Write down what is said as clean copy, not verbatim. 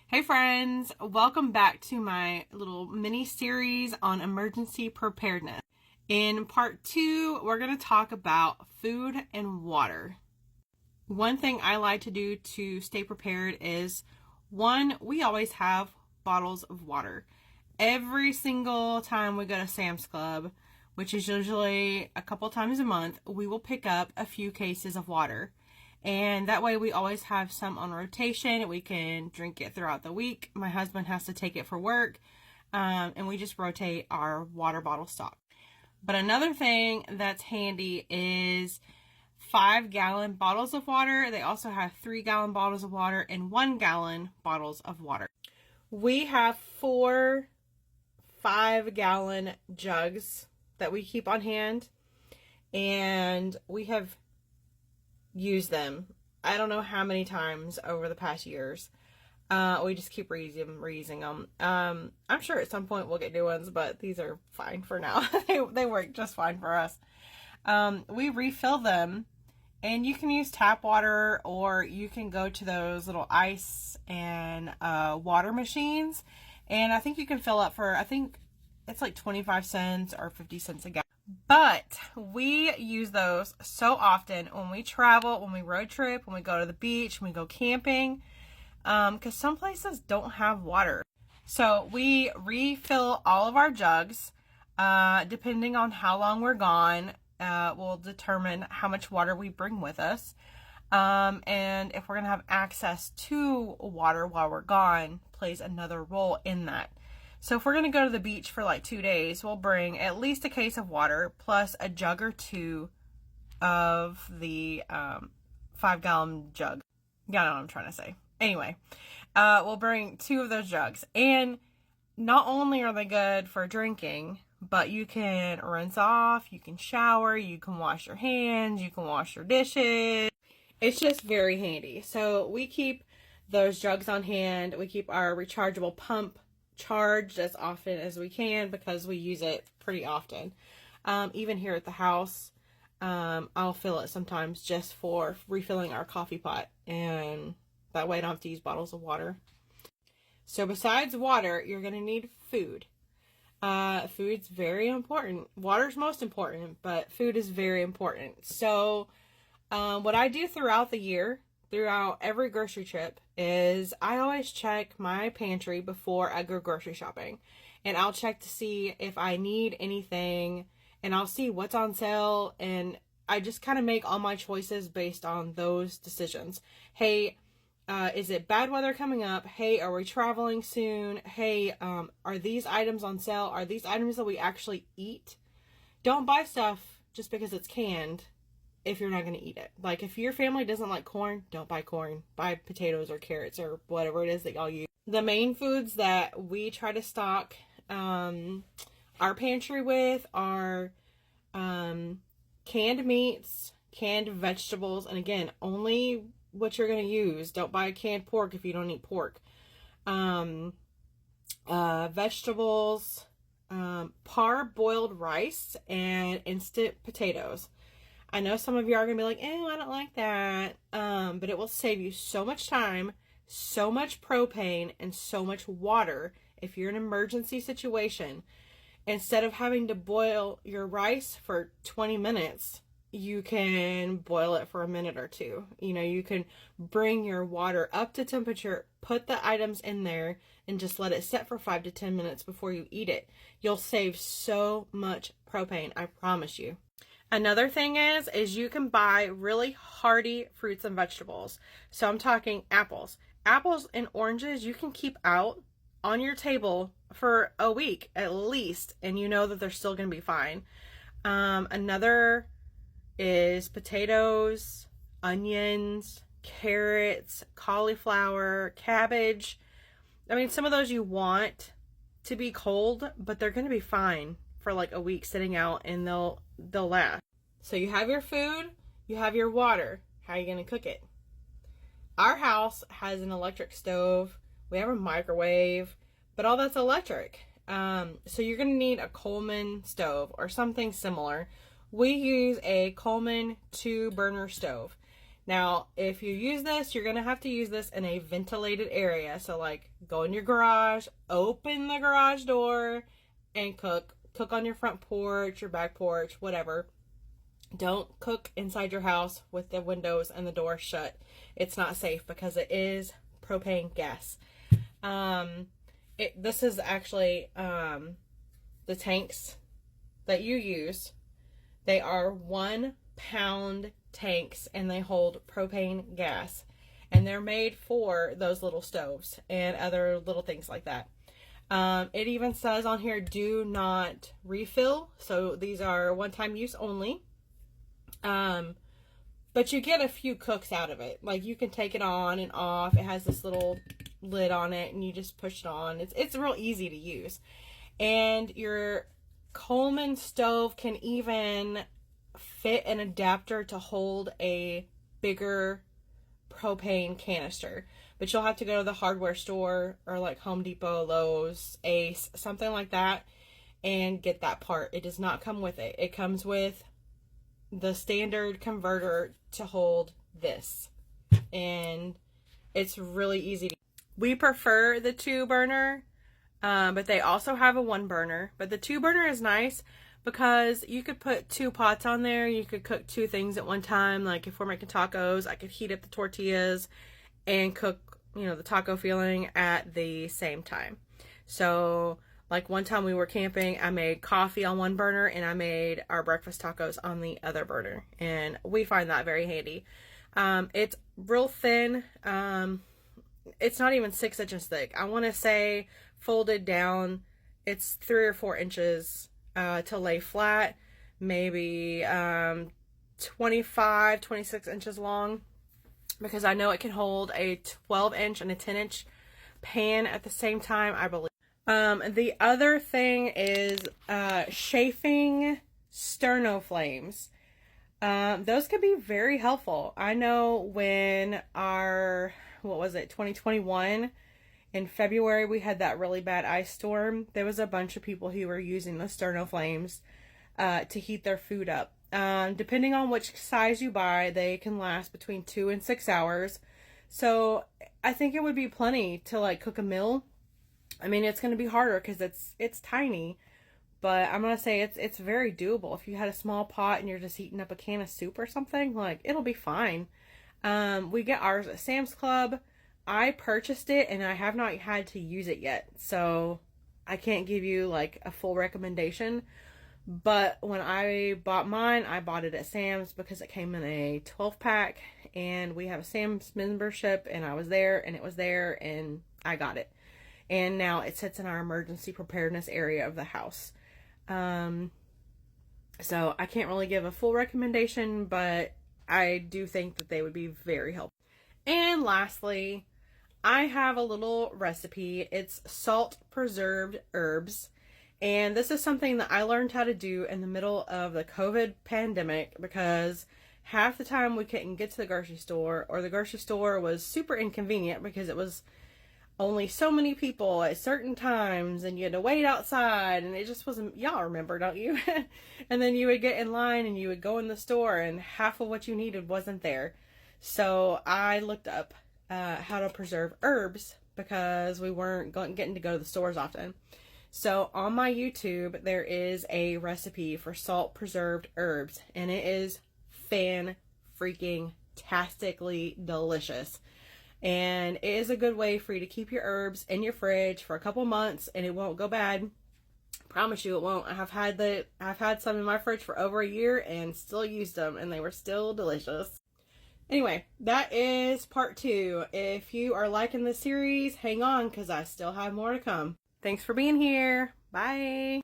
Hey friends, welcome back to my little mini series on emergency preparedness. In part 2, we're going to talk about food and water. One thing I like to do to stay prepared is, one, we always have bottles of water. Every single time we go to Sam's Club, which is usually a couple times a month, we will pick up a few cases of water. And that way we always have some on rotation. We can drink it throughout the week. My husband has to take it for work. And we just rotate our water bottle stock. But another thing that's handy is 5-gallon bottles of water. They also have 3-gallon bottles of water and 1-gallon bottles of water. We have 4 5-gallon jugs that we keep on hand. And we have use them I don't know how many times over the past years. We just keep reusing them. I'm sure at some point we'll get new ones, but these are fine for now. they work just fine for us. We refill them, and you can use tap water, or you can go to those little ice and water machines, and I think you can fill up for, I think it's like 25 cents or 50 cents a gallon. But we use those so often when we travel, when we road trip, when we go to the beach, when we go camping, because some places don't have water. So we refill all of our jugs. Depending on how long we're gone, will determine how much water we bring with us. And if we're going to have access to water while we're gone, plays another role in that. So if we're going to go to the beach for like 2 days, we'll bring at least a case of water plus a jug or two of the 5-gallon jug. You know what I'm trying to say. Anyway, we'll bring 2 of those jugs. And not only are they good for drinking, but you can rinse off, you can shower, you can wash your hands, you can wash your dishes. It's just very handy. So we keep those jugs on hand. We keep our rechargeable pump charged as often as we can because we use it pretty often. Even here at the house, I'll fill it sometimes just for refilling our coffee pot, and that way I don't have to use bottles of water. So besides water, you're going to need food. Food's very important. Water's most important, but food is very important. So what I do throughout the year, throughout every grocery trip, is I always check my pantry before I go grocery shopping. And I'll check to see if I need anything, and I'll see what's on sale, and I just kind of make all my choices based on those decisions. Hey, is it bad weather coming up? Hey, are we traveling soon? Hey, are these items on sale? Are these items that we actually eat? Don't buy stuff just because it's canned if you're not going to eat it. Like, if your family doesn't like corn, don't buy corn. Buy potatoes or carrots or whatever it is that y'all use. The main foods that we try to stock our pantry with are canned meats, canned vegetables, and again, only what you're going to use. Don't buy canned pork if you don't eat pork. Vegetables, parboiled rice, and instant potatoes. I know some of you are going to be like, I don't like that. But it will save you so much time, so much propane, and so much water if you're in an emergency situation. Instead of having to boil your rice for 20 minutes, you can boil it for a minute or two. You know, you can bring your water up to temperature, put the items in there, and just let it set for 5 to 10 minutes before you eat it. You'll save so much propane, I promise you. Another thing is you can buy really hearty fruits and vegetables. So I'm talking apples. Apples and oranges you can keep out on your table for a week at least, and you know that they're still going to be fine. Another is potatoes, onions, carrots, cauliflower, cabbage. I mean, some of those you want to be cold, but they're going to be fine for like a week sitting out, and they'll last. So you have your food, you have your water. How are you going to cook it? Our house has an electric stove. We have a microwave, but all that's electric. So you're going to need a Coleman stove or something similar. We use a Coleman 2-burner stove. Now, if you use this, you're going to have to use this in a ventilated area. So like go in your garage, open the garage door and cook. Cook on your front porch, your back porch, whatever. Don't cook inside your house with the windows and the door shut. It's not safe because it is propane gas. This is actually the tanks that you use. They are 1 pound tanks and they hold propane gas, and they're made for those little stoves and other little things like that. It even says on here, do not refill. So these are one-time use only. But you get a few cooks out of it. Like you can take it on and off. It has this little lid on it and you just push it on. It's real easy to use. And your Coleman stove can even fit an adapter to hold a bigger propane canister. But you'll have to go to the hardware store or like Home Depot, Lowe's, Ace, something like that, and get that part. It does not come with it. It comes with the standard converter to hold this, and it's really easy to. We prefer the 2 burner, but they also have a 1 burner. But the 2 burner is nice because you could put 2 pots on there. You could cook 2 things at one time. Like if we're making tacos, I could heat up the tortillas and cook, the taco filling at the same time. So like one time we were camping, I made coffee on 1 burner and I made our breakfast tacos on the other burner. And we find that very handy. It's real thin. It's not even 6 inches thick. I want to say folded down, it's 3 or 4 inches to lay flat. Maybe 25, 26 inches long. Because I know it can hold a 12-inch and a 10-inch pan at the same time, I believe. The other thing is chafing sterno flames. Those can be very helpful. I know when our, 2021, in February, we had that really bad ice storm. There was a bunch of people who were using the sterno flames to heat their food up. Depending on which size you buy, they can last between 2 and 6 hours. So I think it would be plenty to like cook a meal. I mean, it's going to be harder because it's tiny, but I'm going to say it's very doable. If you had a small pot and you're just heating up a can of soup or something, like it'll be fine. We get ours at Sam's Club. I purchased it and I have not had to use it yet. So I can't give you like a full recommendation. But when I bought mine, I bought it at Sam's because it came in a 12-pack and we have a Sam's membership and I was there and it was there and I got it. And now it sits in our emergency preparedness area of the house. So I can't really give a full recommendation, but I do think that they would be very helpful. And lastly, I have a little recipe. It's salt preserved herbs. And this is something that I learned how to do in the middle of the COVID pandemic because half the time we couldn't get to the grocery store, or the grocery store was super inconvenient because it was only so many people at certain times and you had to wait outside and it just wasn't, y'all remember, don't you? And then you would get in line and you would go in the store and half of what you needed wasn't there. So I looked up how to preserve herbs because we weren't getting to go to the stores often. So on my YouTube, there is a recipe for salt preserved herbs, and it is fan-freaking-tastically delicious. And it is a good way for you to keep your herbs in your fridge for a couple months, and it won't go bad. Promise you it won't. I've had some in my fridge for over a year and still used them, and they were still delicious. Anyway, that is part 2. If you are liking this series, hang on because I still have more to come. Thanks for being here. Bye.